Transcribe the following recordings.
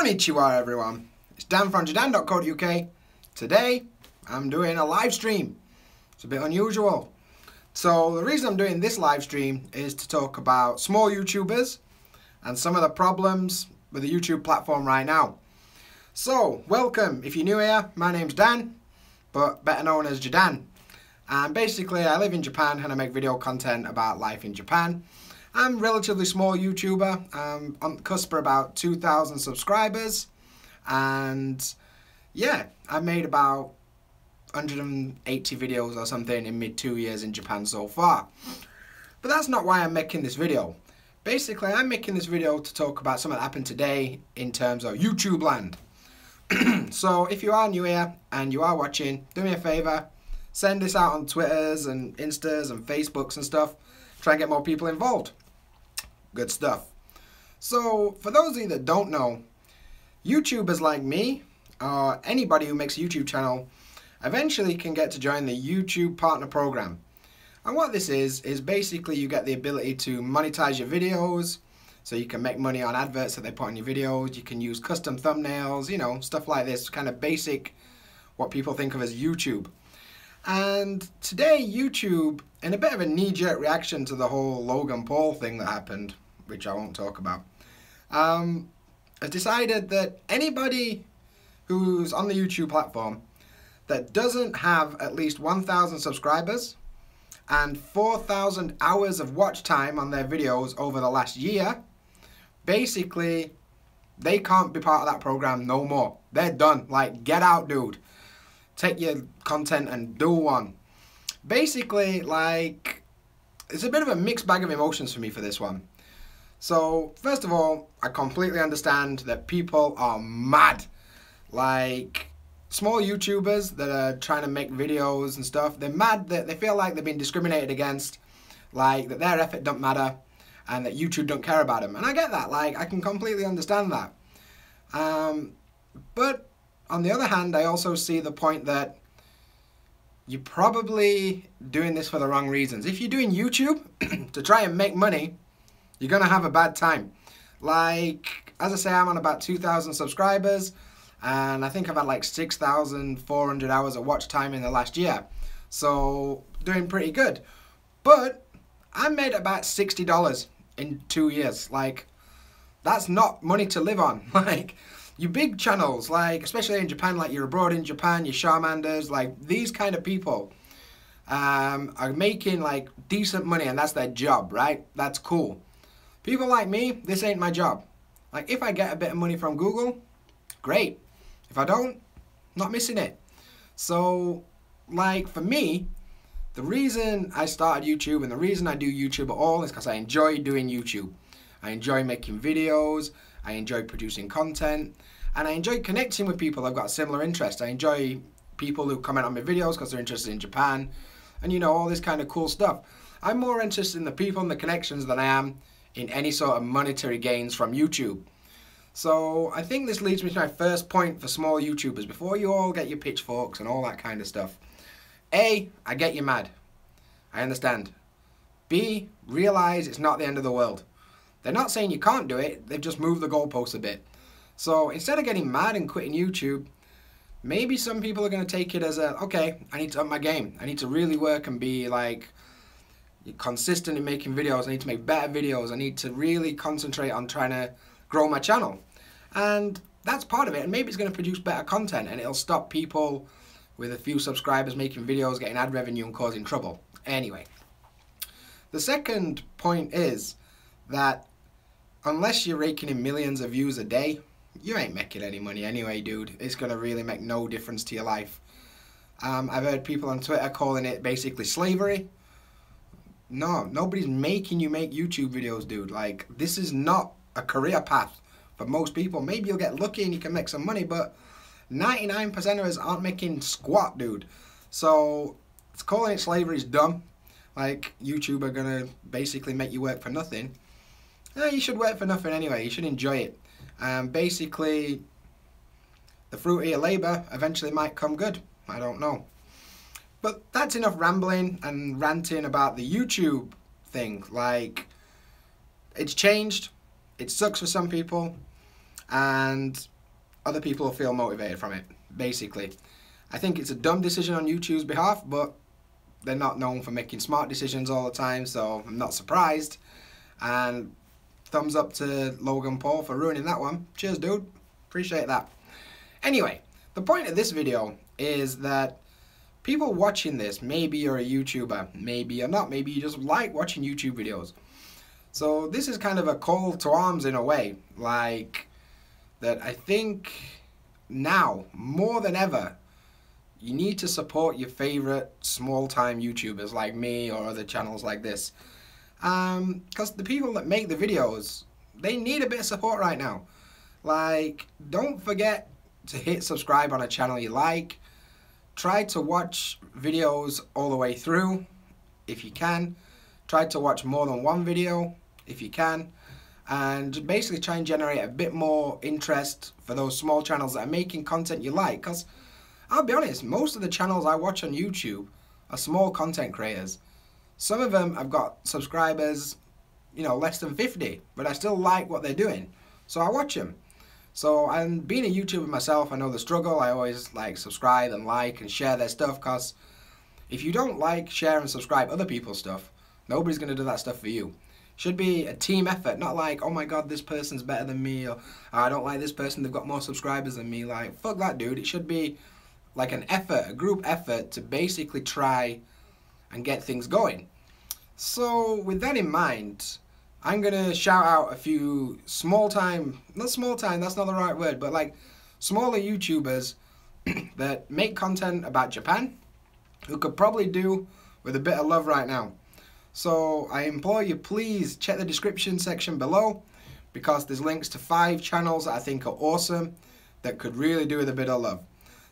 Konnichiwa everyone, it's Dan from JaDan.co.uk. Today I'm doing a live stream. It's a bit unusual. So the reason I'm doing this live stream is to talk about small YouTubers and some of the problems with the YouTube platform right now. So welcome, if you're new here, my name's Dan, but better known as JaDan. And basically I live in Japan and I make video content about life in Japan. I'm a relatively small YouTuber. I'm on the cusp for about 2,000 subscribers, and yeah, I've made about 180 videos or something in mid 2 years in Japan so far. But that's not why I'm making this video. Basically, I'm making this video to talk about something that happened today in terms of YouTube land. So if you are new here and you are watching, do me a favor, send this out on Twitters and Instas and Facebooks and stuff. Try and get more people involved. Good stuff. So, for those of you that don't know, YouTubers like me, or anybody who makes a YouTube channel, eventually can get to join the YouTube Partner Program. And what this is basically you get the ability to monetize your videos, so you can make money on adverts that they put on your videos, you can use custom thumbnails, you know, stuff like this, kind of basic, what people think of as YouTube. And today YouTube, in a bit of a knee-jerk reaction to the whole Logan Paul thing that happened, which I won't talk about, has decided that anybody who's on the YouTube platform that doesn't have at least 1,000 subscribers and 4,000 hours of watch time on their videos over the last year, basically they can't be part of that program no more. They're done. Like, get out, dude. Take your content and do one. Basically, like, it's a bit of a mixed bag of emotions for me for this one. So, first of all, I completely understand that people are mad. Like, small YouTubers that are trying to make videos and stuff, they're mad that they feel like they've been discriminated against, like, that their effort don't matter, and that YouTube don't care about them. And I get that, like, I can completely understand that. But on the other hand, I also see the point that you're probably doing this for the wrong reasons. If you're doing YouTube to try and make money, you're going to have a bad time. Like, as I say, I'm on about 2,000 subscribers, and I think I've had like 6,400 hours of watch time in the last year. So, doing pretty good. But I made about $60 in 2 years. Like, that's not money to live on. Like, you big channels, like, especially in Japan, like You're Abroad in Japan, your Charmanders, like, these kind of people are making, like, decent money, and that's their job, right? That's cool. People like me, this ain't my job. Like, if I get a bit of money from Google, great. If I don't, not missing it. So, like, for me, the reason I started YouTube and the reason I do YouTube at all is because I enjoy doing YouTube. I enjoy making videos, I enjoy producing content, and I enjoy connecting with people who've got similar interests. I enjoy people who comment on my videos because they're interested in Japan, and you know, all this kind of cool stuff. I'm more interested in the people and the connections than I am in any sort of monetary gains from YouTube. So I think this leads me to my first point for small YouTubers, before you all get your pitchforks and all that kind of stuff. A, I get you mad. I understand. B, realize it's not the end of the world. They're not saying you can't do it, they've just moved the goalposts a bit. So instead of getting mad and quitting YouTube, maybe some people are going to take it as a, okay, I need to up my game. I need to really work and be like consistent in making videos. I need to make better videos. I need to really concentrate on trying to grow my channel. And that's part of it. And maybe it's going to produce better content and it'll stop people with a few subscribers making videos, getting ad revenue and causing trouble. Anyway, the second point is that unless you're raking in millions of views a day, you ain't making any money anyway, dude. It's going to really make no difference to your life. I've heard people on Twitter calling it basically slavery. No, nobody's making you make YouTube videos, dude. Like, this is not a career path for most people. Maybe you'll get lucky and you can make some money, but 99% of us aren't making squat, dude. So, calling it slavery is dumb. Like, YouTube are going to basically make you work for nothing. You should work for nothing anyway. You should enjoy it. Basically, the fruit of your labour eventually might come good. I don't know. But that's enough rambling and ranting about the YouTube thing. Like, it's changed. It sucks for some people. and other people will feel motivated from it, basically. I think it's a dumb decision on YouTube's behalf, but they're not known for making smart decisions all the time, so I'm not surprised. And thumbs up to Logan Paul for ruining that one. Cheers, dude. Appreciate that. Anyway, the point of this video is that people watching this, maybe you're a YouTuber, maybe you're not, maybe you just like watching YouTube videos. So this is kind of a call to arms in a way, like that I think now, more than ever, you need to support your favorite small-time YouTubers like me or other channels like this. Because the people that make the videos, they need a bit of support right now. Like, don't forget to hit subscribe on a channel you like. Try to watch videos all the way through if you can. Try to watch more than one video if you can. And basically try and generate a bit more interest for those small channels that are making content you like. Because I'll be honest, most of the channels I watch on YouTube are small content creators. Some of them have got subscribers, you know, less than 50, but I still like what they're doing, so I watch them. So, and being a YouTuber myself, I know the struggle. I always like subscribe and like and share their stuff, because if you don't like, share and subscribe other people's stuff, nobody's going to do that stuff for you. Should be a team effort, not like, oh my god, this person's better than me, or I don't like this person, they've got more subscribers than me. Like, fuck that, dude. It should be like an effort, a group effort to basically try and get things going. So with that in mind, I'm going to shout out a few not small time, that's not the right word, but like smaller YouTubers that make content about Japan who could probably do with a bit of love right now. So I implore you, please check the description section below, because there's links to 5 channels that I think are awesome that could really do with a bit of love.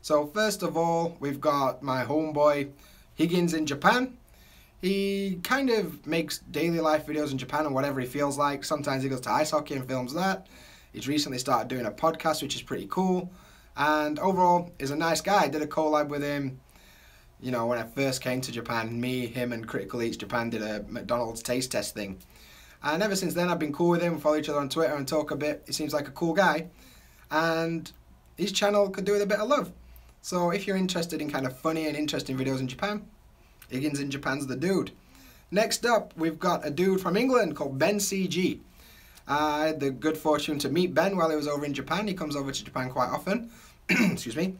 So first of all, we've got my homeboy Higgins in Japan. He kind of makes daily life videos in Japan and whatever he feels like. Sometimes he goes to ice hockey and films that. He's recently started doing a podcast, which is pretty cool. And overall, is a nice guy. I did a collab with him, you know, when I first came to Japan. Me, him, and Critical Eats Japan did a McDonald's taste test thing. And ever since then, I've been cool with him. We follow each other on Twitter and talk a bit. He seems like a cool guy. And his channel could do with a bit of love. So if you're interested in kind of funny and interesting videos in Japan, Higgins in Japan's the dude. Next up, we've got a dude from England called Ben CG. I had the good fortune to meet Ben while he was over in Japan. He comes over to Japan quite often. Excuse me.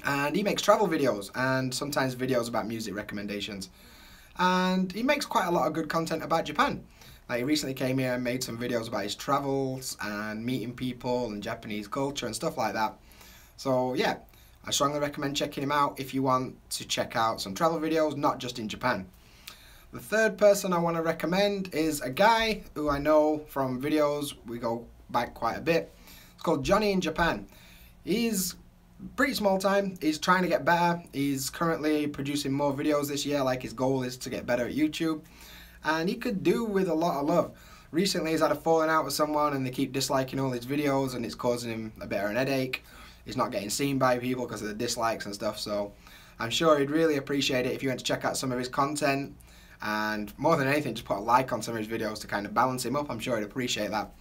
And he makes travel videos and sometimes videos about music recommendations. And he makes quite a lot of good content about Japan. Like, he recently came here and made some videos about his travels and meeting people and Japanese culture and stuff like that. So yeah, I strongly recommend checking him out if you want to check out some travel videos, not just in Japan. The third person I want to recommend is a guy who I know from videos, we go back quite a bit. It's called Johnny in Japan. He's pretty small time, he's trying to get better. He's currently producing more videos this year, like his goal is to get better at YouTube. And he could do with a lot of love. Recently he's had a falling out with someone and they keep disliking all his videos and it's causing him a bit of an headache. He's not getting seen by people because of the dislikes and stuff, so I'm sure he'd really appreciate it if you went to check out some of his content, and more than anything, just put a like on some of his videos to kind of balance him up. I'm sure he'd appreciate that.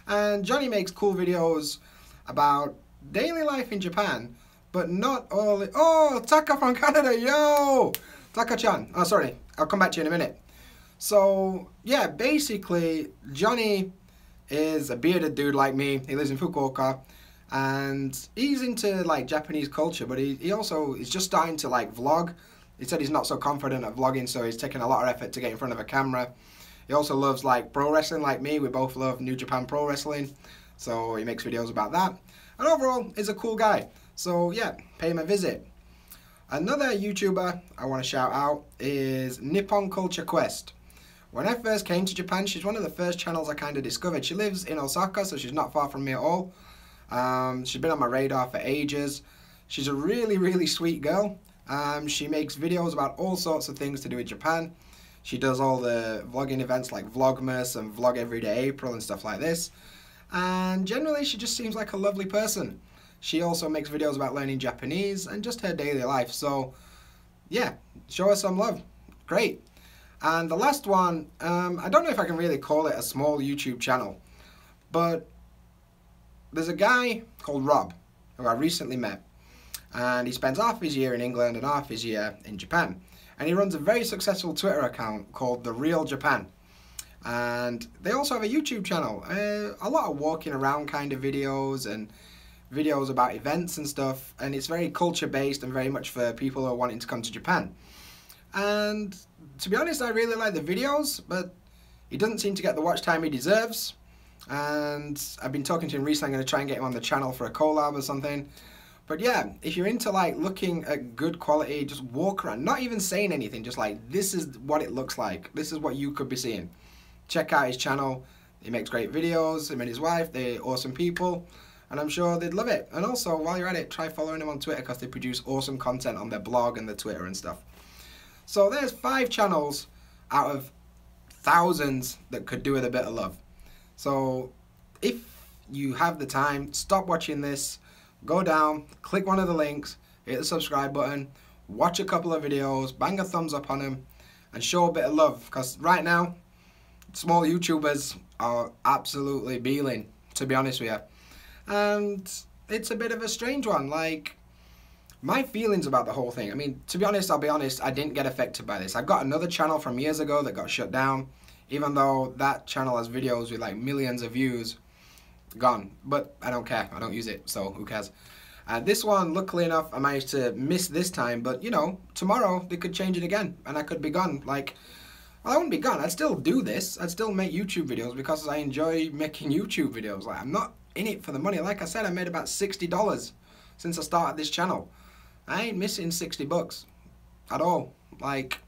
And Johnny makes cool videos about daily life in Japan, but not all... Oh, Taka from Canada, yo! Taka-chan. Oh, sorry, I'll come back to you in a minute. So, yeah, basically, Johnny is a bearded dude like me. He lives in Fukuoka. And he's into like Japanese culture, but he also is just starting to like vlog. He said he's not so confident at vlogging, so he's taking a lot of effort to get in front of a camera. He also loves like pro wrestling like me. We both love New Japan Pro Wrestling, so he makes videos about that. And overall, he's a cool guy. So yeah, pay him a visit. Another YouTuber I want to shout out is Nippon Culture Quest. When I first came to Japan, she's one of the first channels I kind of discovered. She lives in Osaka, so she's not far from me at all. She's been on my radar for ages. She's a really, really sweet girl. She makes videos about all sorts of things to do with Japan. She does all the vlogging events like Vlogmas and Vlog Everyday April and stuff like this. And generally she just seems like a lovely person. She also makes videos about learning Japanese and just her daily life. So yeah, show her some love. Great. And the last one, I don't know if I can really call it a small YouTube channel, but there's a guy called Rob who I recently met, and he spends half his year in England and half his year in Japan, and he runs a very successful Twitter account called The Real Japan, and they also have a YouTube channel, a lot of walking around kind of videos and videos about events and stuff, and it's very culture based and very much for people who are wanting to come to Japan. And to be honest, I really like the videos, but he doesn't seem to get the watch time he deserves. And I've been talking to him recently. I'm going to try and get him on the channel for a collab or something. But yeah, if you're into like looking at good quality, just walk around, not even saying anything, just like, this is what it looks like, this is what you could be seeing. Check out his channel. He makes great videos. Him and his wife, they're awesome people, and I'm sure they'd love it. And also, while you're at it, try following them on Twitter, because they produce awesome content on their blog and their Twitter and stuff. So there's 5 channels out of thousands that could do with a bit of love. So if you have the time, stop watching this, go down, click one of the links, hit the subscribe button, watch a couple of videos, bang a thumbs up on them, and show a bit of love, because right now small YouTubers are absolutely beeling, to be honest with you. And it's a bit of a strange one. Like, my feelings about the whole thing, I mean, to be honest, I'll be honest, I didn't get affected by this. I've got another channel from years ago that got shut down, even though that channel has videos with like millions of views. Gone. But I don't care, I don't use it, so who cares. This one, luckily enough, I managed to miss this time, but you know, tomorrow they could change it again and I could be gone. Like, well, I wouldn't be gone, I'd still do this, I'd still make YouTube videos because I enjoy making YouTube videos. Like, I'm not in it for the money. Like I said, I made about $60 since I started this channel. I ain't missing 60 bucks at all. Like,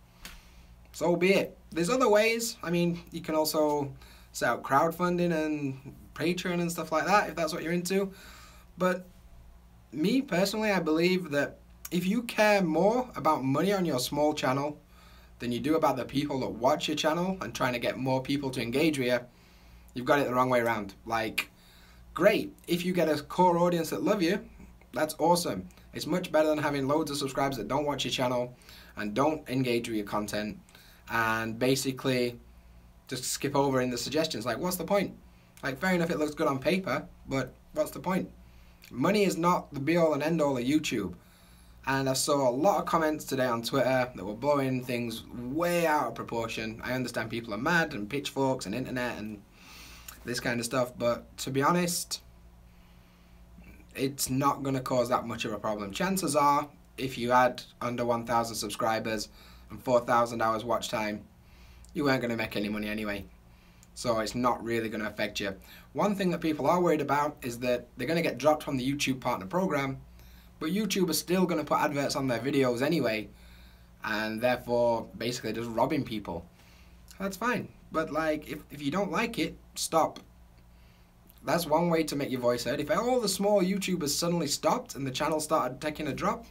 so be it. There's other ways. I mean, you can also set up crowdfunding and Patreon and stuff like that if that's what you're into. But me personally, I believe that if you care more about money on your small channel than you do about the people that watch your channel and trying to get more people to engage with you, you've got it the wrong way around. Like, great, if you get a core audience that love you, that's awesome. It's much better than having loads of subscribers that don't watch your channel and don't engage with your content and basically just skip over in the suggestions. Like, what's the point? Like, fair enough, it looks good on paper, but what's the point? Money is not the be-all and end-all of YouTube. And I saw a lot of comments today on Twitter that were blowing things way out of proportion. I understand people are mad and pitchforks and internet and this kind of stuff, but to be honest, it's not going to cause that much of a problem. Chances are, if you had under 1,000 subscribers and 4,000 hours watch time, you weren't going to make any money anyway. So it's not really going to affect you. One thing that people are worried about is that they're going to get dropped from the YouTube Partner Program, but YouTube is still going to put adverts on their videos anyway, and therefore basically just robbing people. That's fine. But like, if you don't like it, stop. That's one way to make your voice heard. If all the small YouTubers suddenly stopped and the channel started taking a drop,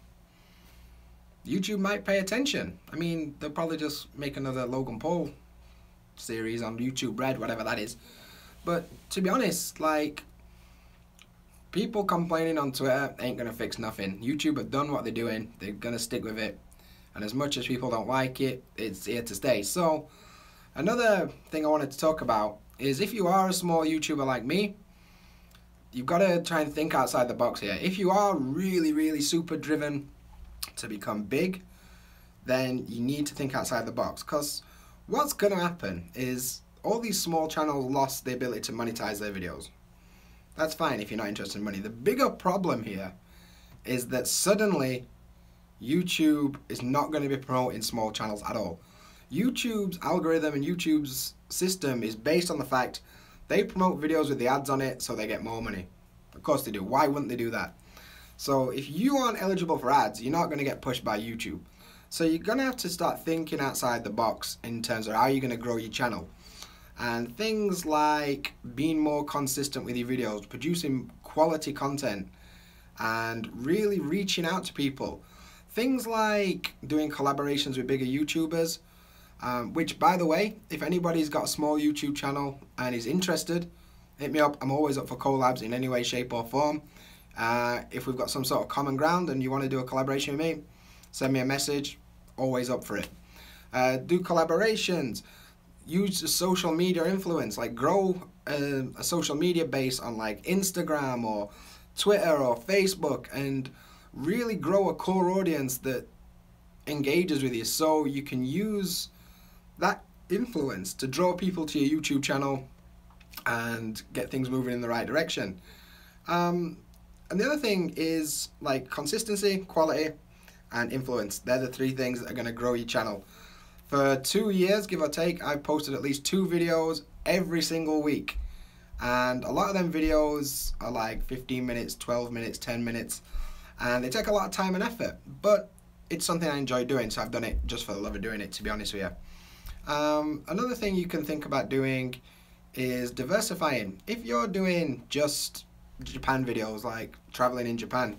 YouTube might pay attention. I mean, they'll probably just make another Logan Paul series on YouTube Red, whatever that is. But to be honest, like, people complaining on Twitter ain't gonna fix nothing. YouTube have done what they're doing. They're gonna stick with it. And as much as people don't like it, it's here to stay. So, another thing I wanted to talk about is if you are a small YouTuber like me, you've got to try and think outside the box here. If you are really, really super driven to become big, then you need to think outside the box, because what's going to happen is all these small channels lost the ability to monetize their videos. That's fine if you're not interested in money. The bigger problem here is that suddenly YouTube is not going to be promoting small channels at all. YouTube's algorithm and YouTube's system is based on the fact they promote videos with the ads on it so they get more money. Of course they do. Why wouldn't they do that? So if you aren't eligible for ads, you're not going to get pushed by YouTube. So you're going to have to start thinking outside the box in terms of how you're going to grow your channel. And things like being more consistent with your videos, producing quality content, and really reaching out to people. Things like doing collaborations with bigger YouTubers, which, by the way, if anybody's got a small YouTube channel and is interested, hit me up. I'm always up for collabs in any way, shape or form. If we've got some sort of common ground and you want to do a collaboration with me, send me a message. Always up for it. Do collaborations. use social media influence, like grow a social media base on like Instagram or Twitter or Facebook, and really grow a core audience that engages with you, so you can use that influence to draw people to your YouTube channel and get things moving in the right direction. And the other thing is like consistency, quality, and influence. They're the three things that are going to grow your channel. For 2 years, give or take, I've posted at least 2 videos every single week. And a lot of them videos are like 15 minutes, 12 minutes, 10 minutes. And they take a lot of time and effort. But it's something I enjoy doing, so I've done it just for the love of doing it, to be honest with you. Another thing you can think about doing is diversifying. If you're doing just Japan videos, like traveling in Japan,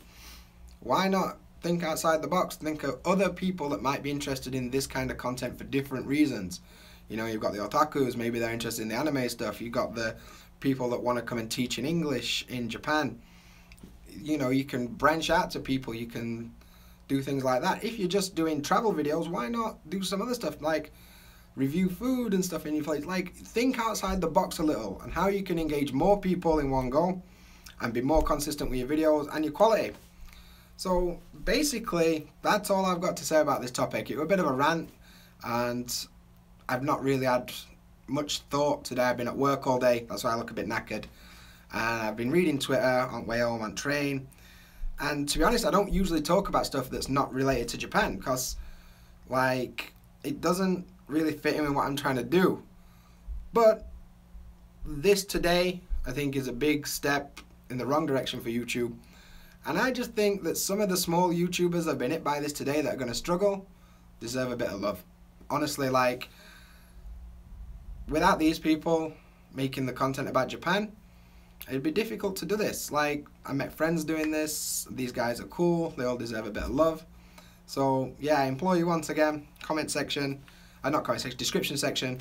why not think outside the box? Think of other people that might be interested in this kind of content for different reasons. You know, you've got the otakus, maybe they're interested in the anime stuff. You've got the people that want to come and teach in English in Japan. You know, you can branch out to people, you can do things like that. If you're just doing travel videos, why not do some other stuff like review food and stuff in your place? Like, think outside the box a little and how you can engage more people in one go and be more consistent with your videos and your quality. So basically, that's all I've got to say about this topic. It was a bit of a rant, and I've not really had much thought today. I've been at work all day, that's why I look a bit knackered. And I've been reading Twitter on way home on train. And to be honest, I don't usually talk about stuff that's not related to Japan, because like it doesn't really fit in with what I'm trying to do. But this today, I think, is a big step in the wrong direction for YouTube. And I just think that some of the small YouTubers that have been hit by this today that are going to struggle deserve a bit of love. Honestly, like, without these people making the content about Japan, it'd be difficult to do this. Like, I met friends doing this. These guys are cool. They all deserve a bit of love. So, yeah, I implore you once again, comment section, not comment section, description section,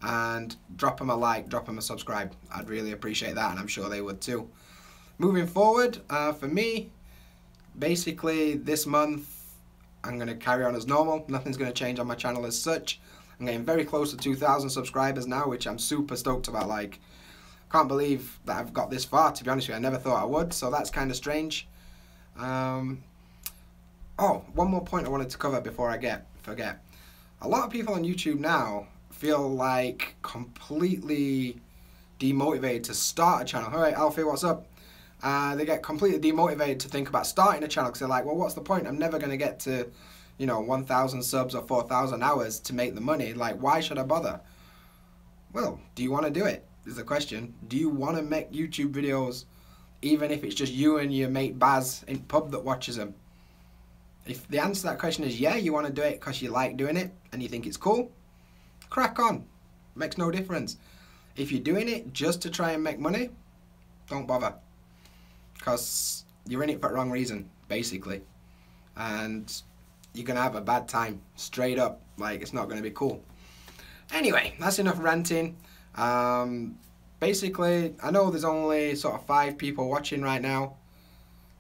and drop them a like, drop them a subscribe. I'd really appreciate that, and I'm sure they would too. Moving forward, for me, basically this month I'm going to carry on as normal. Nothing's going to change on my channel as such. I'm getting very close to 2,000 subscribers now, which I'm super stoked about. Like, can't believe that I've got this far, to be honest with you. I never thought I would, so that's kind of strange. Oh, one more point I wanted to cover before I forget. A lot of people on YouTube now feel like completely demotivated to start a channel. Alright, Alfie, what's up? They get completely demotivated to think about starting a channel because they're like, well, what's the point? I'm never going to get to, you know, 1,000 subs or 4,000 hours to make the money. Like, why should I bother? Well, do you want to do it? Is the question. Do you want to make YouTube videos, even if it's just you and your mate Baz in pub that watches them? If the answer to that question is yeah, you want to do it because you like doing it and you think it's cool, crack on. Makes no difference. If you're doing it just to try and make money, don't bother. Because you're in it for the wrong reason, basically. And you're going to have a bad time, straight up. Like, it's not going to be cool. Anyway, that's enough ranting. Basically, I know there's only sort of 5 people watching right now.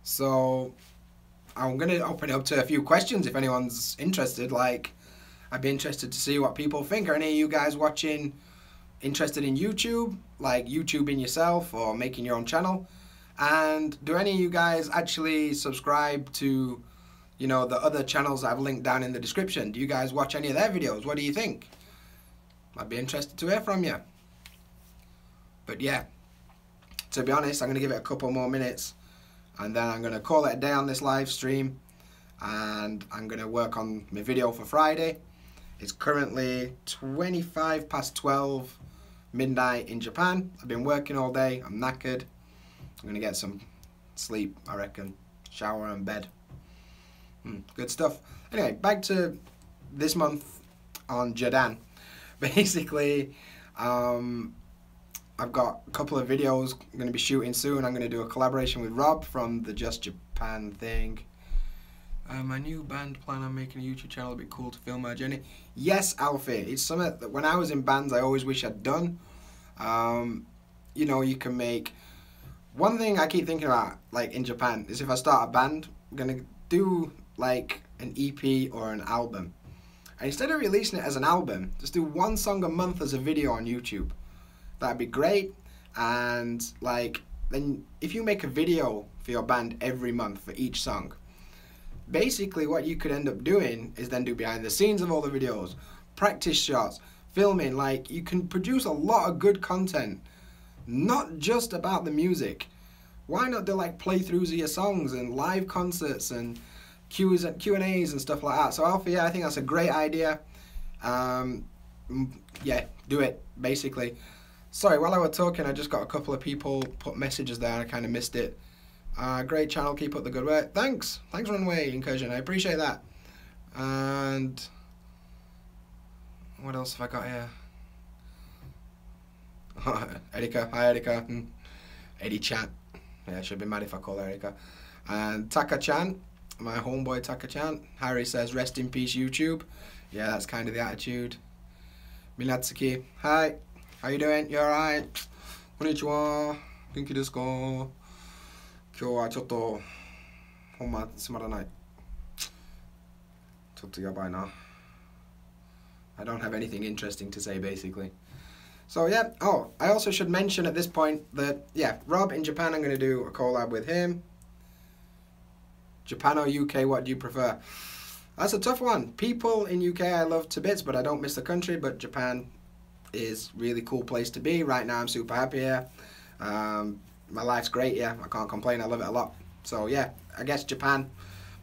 So, I'm going to open it up to a few questions if anyone's interested. Like, I'd be interested to see what people think. Are any of you guys watching interested in YouTube? Like, YouTubing yourself or making your own channel? And do any of you guys actually subscribe to, you know, the other channels that I've linked down in the description? Do you guys watch any of their videos? What do you think? I'd be interested to hear from you. But yeah, to be honest, I'm going to give it a couple more minutes and then I'm going to call it a day on this live stream, and I'm going to work on my video for Friday. It's currently 25 past 12 midnight in Japan. I've been working all day. I'm knackered. I'm going to get some sleep, I reckon. Shower and bed. Good stuff. Anyway, back to this month on JaDan. Basically, I've got a couple of videos I'm going to be shooting soon. I'm going to do a collaboration with Rob from the Just Japan thing. My new band plan on making a YouTube channel would be cool to film my journey. Yes, Alfie. It's something that when I was in bands, I always wish I'd done. You know, you can make... One thing I keep thinking about, like, in Japan, is if I start a band, I'm going to do, like, an EP or an album. And instead of releasing it as an album, just do one song a month as a video on YouTube. That'd be great. And like, then if you make a video for your band every month for each song, basically what you could end up doing is then do behind the scenes of all the videos, practice shots, filming. Like, you can produce a lot of good content, not just about the music. Why not do like playthroughs of your songs and live concerts and Q&As and stuff like that? So Alfie, yeah, I think that's a great idea. Yeah, do it, basically. Sorry, while I was talking, I just got a couple of people put messages there and I kind of missed it. Great channel, keep up the good work. Thanks Runway Incursion, I appreciate that. And what else have I got here? Erika, hi Erika. Eddie Chan. Yeah, I should be mad if I call her Erika. And Taka-chan, my homeboy Taka-chan. Harry says, rest in peace YouTube. Yeah, that's kind of the attitude. Minatsuki, hi. How you doing? You alright? Konnichiwa. Genki desu ka? Kyou wa chotto honma sumaranai. Chotto yabai na. I don't have anything interesting to say, basically. So yeah, oh, I also should mention at this point that, yeah, Rob in Japan, I'm going to do a collab with him. Japan or UK, what do you prefer? That's a tough one. People in UK I love to bits, but I don't miss the country, but Japan is a really cool place to be. Right now I'm super happy here. My life's great here. I can't complain. I love it a lot. So yeah, I guess Japan,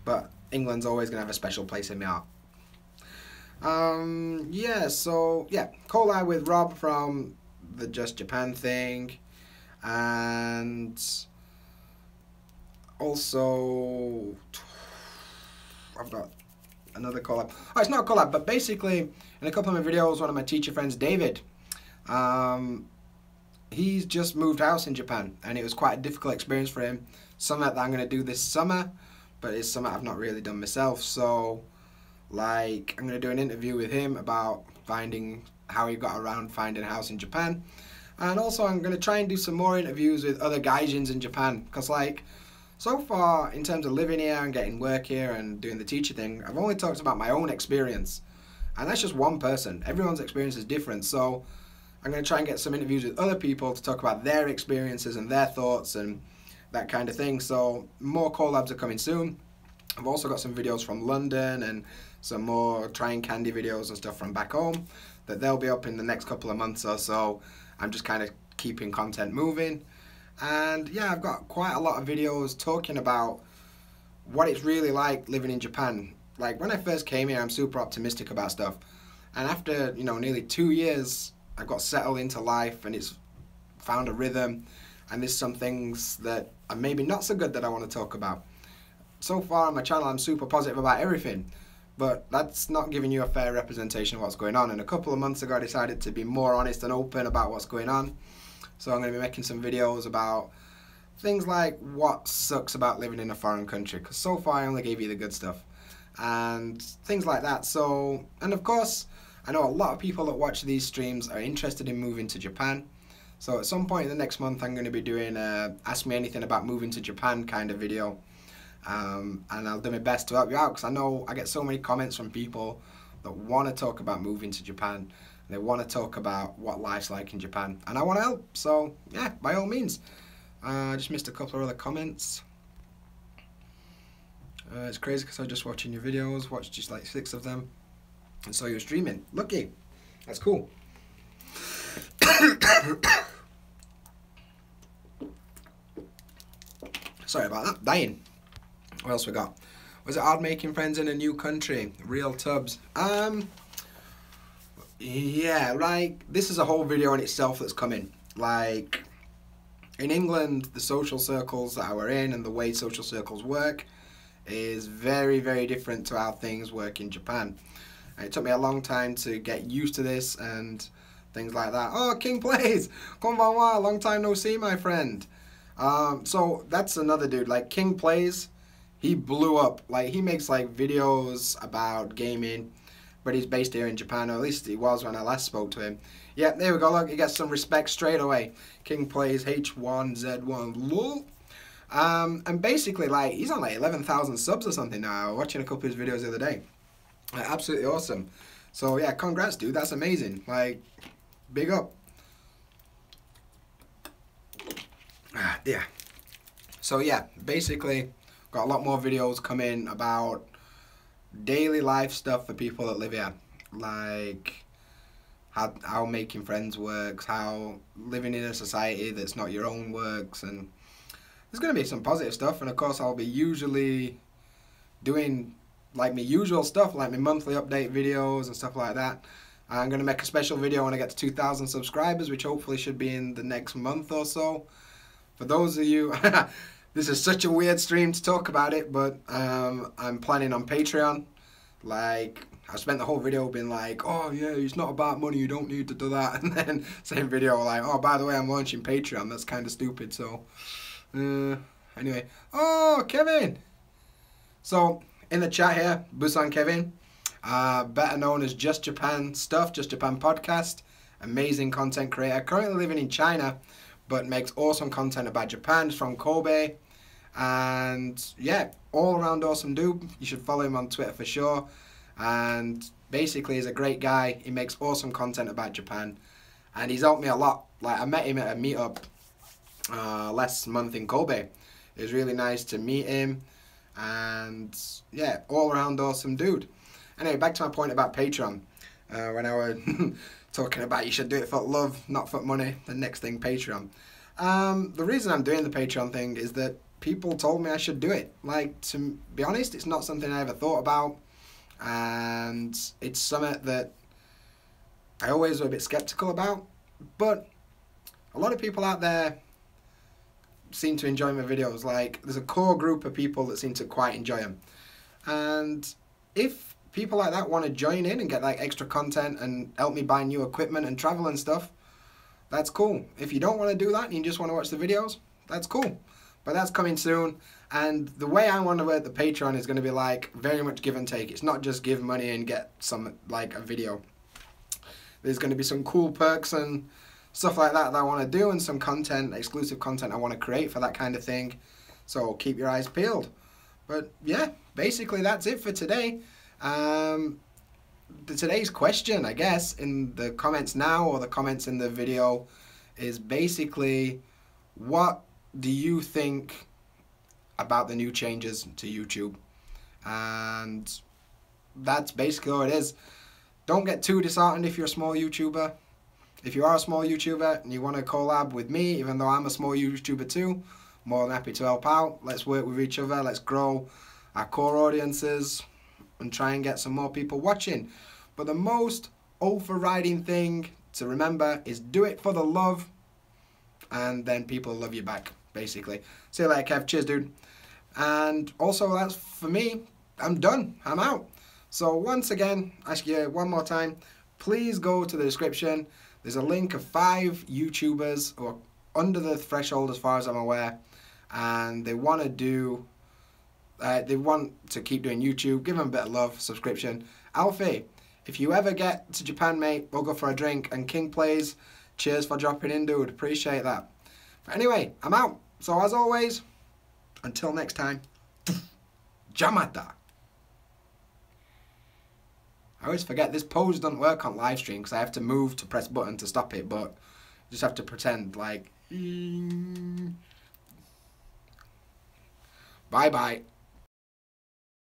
but England's always going to have a special place in my heart. Yeah, so yeah, collab with Rob from the Just Japan thing, and also I've got another collab. Oh, it's not a collab, but basically in a couple of my videos, one of my teacher friends, David, he's just moved house in Japan, and it was quite a difficult experience for him. Something that I'm going to do this summer, but it's something I've not really done myself. So like, I'm going to do an interview with him about finding how he got around finding a house in Japan. And also I'm going to try and do some more interviews with other gaijins in Japan. Because like, so far in terms of living here and getting work here and doing the teacher thing, I've only talked about my own experience. And that's just one person. Everyone's experience is different. So I'm going to try and get some interviews with other people to talk about their experiences and their thoughts and that kind of thing. So more collabs are coming soon. I've also got some videos from London and some more trying candy videos and stuff from back home that they'll be up in the next couple of months or so. I'm just kind of keeping content moving. And yeah, I've got quite a lot of videos talking about what it's really like living in Japan. Like, when I first came here, I'm super optimistic about stuff. And after, you know, nearly 2 years, I got settled into life and it's found a rhythm. And there's some things that are maybe not so good that I want to talk about. So far on my channel, I'm super positive about everything, but that's not giving you a fair representation of what's going on. And a couple of months ago, I decided to be more honest and open about what's going on. So I'm going to be making some videos about things like what sucks about living in a foreign country, because so far I only gave you the good stuff and things like that. So, and of course, I know a lot of people that watch these streams are interested in moving to Japan. So at some point in the next month, I'm going to be doing a Ask Me Anything About Moving to Japan kind of video. And I'll do my best to help you out, because I know I get so many comments from people that want to talk about moving to Japan. They want to talk about what life's like in Japan, and I want to help. So yeah, by all means. I just missed a couple of other comments. It's crazy because I was just watching your videos, watched just like 6 of them, and saw you streaming. Lucky, that's cool. Sorry about that, dying. What else we got? Was it hard making friends in a new country? Real tubs. Yeah, like, this is a whole video in itself that's coming. Like, in England, the social circles that we're in and the way social circles work is very, very different to how things work in Japan. And it took me a long time to get used to this and things like that. Oh, King Plays! Konbanwa, long time no see, my friend. So that's another dude, like King Plays. He blew up. Like, he makes like videos about gaming, but he's based here in Japan, or at least he was when I last spoke to him. Yeah, there we go, look, he gets some respect straight away. King Plays H1Z1 lol. And basically, like, he's on like 11,000 subs or something now. I was watching a couple of his videos the other day. Absolutely awesome. So yeah, congrats, dude. That's amazing. Like, big up. Yeah. So yeah, basically, got a lot more videos coming about daily life stuff for people that live here, like how making friends works, how living in a society that's not your own works, and there's gonna be some positive stuff. And of course, I'll be usually doing like my usual stuff, like my monthly update videos and stuff like that. I'm gonna make a special video when I get to 2,000 subscribers, which hopefully should be in the next month or so. For those of you, this is such a weird stream to talk about it, but I'm planning on Patreon. Like, I spent the whole video being like, oh yeah, it's not about money, you don't need to do that. And then same video like, oh, by the way, I'm launching Patreon. That's kind of stupid. So anyway, oh, Kevin. So in the chat here, Busan Kevin, better known as Just Japan Stuff, Just Japan Podcast, amazing content creator, currently living in China, but makes awesome content about Japan. He's from Kobe, and yeah, all around awesome dude. You should follow him on Twitter for sure. And basically, he's a great guy. He makes awesome content about Japan, and he's helped me a lot. Like, I met him at a meetup last month in Kobe. It was really nice to meet him, and yeah, all around awesome dude. Anyway, back to my point about Patreon. When I was talking about you should do it for love, not for money. The next thing, Patreon. The reason I'm doing the Patreon thing is that people told me I should do it. Like, to be honest, it's not something I ever thought about, and it's something that I always were a bit skeptical about. But a lot of people out there seem to enjoy my videos. Like, there's a core group of people that seem to quite enjoy them, and if people like that want to join in and get like extra content and help me buy new equipment and travel and stuff, that's cool. If you don't want to do that and you just want to watch the videos, that's cool. But that's coming soon. And the way I want to work the Patreon is going to be like very much give and take. It's not just give money and get some like a video. There's going to be some cool perks and stuff like that that I want to do, and some content, exclusive content I want to create for that kind of thing. So keep your eyes peeled. But yeah, basically that's it for today. Today's question, I guess, in the comments now or the comments in the video is basically, what do you think about the new changes to YouTube? And that's basically all it is. Don't get too disheartened if you're a small YouTuber. If you are a small YouTuber and you want to collab with me, even though I'm a small YouTuber too, more than happy to help out. Let's work with each other. Let's grow our core audiences and try and get some more people watching. But the most overriding thing to remember is do it for the love, and then people love you back, basically. See you later, Kev. Cheers, dude. And also, that's for me. I'm done. I'm out. So once again, ask you one more time, please go to the description. There's a link of 5 YouTubers who are under the threshold as far as I'm aware, and they want to do they want to keep doing YouTube. Give them a bit of love, subscription. Alfie, if you ever get to Japan, mate, we'll go for a drink. And King Plays, cheers for dropping in, dude. Appreciate that. But anyway, I'm out. So as always, until next time, Jamata. I always forget this pose doesn't work on live stream because I have to move to press button to stop it, but you just have to pretend like... Bye-bye.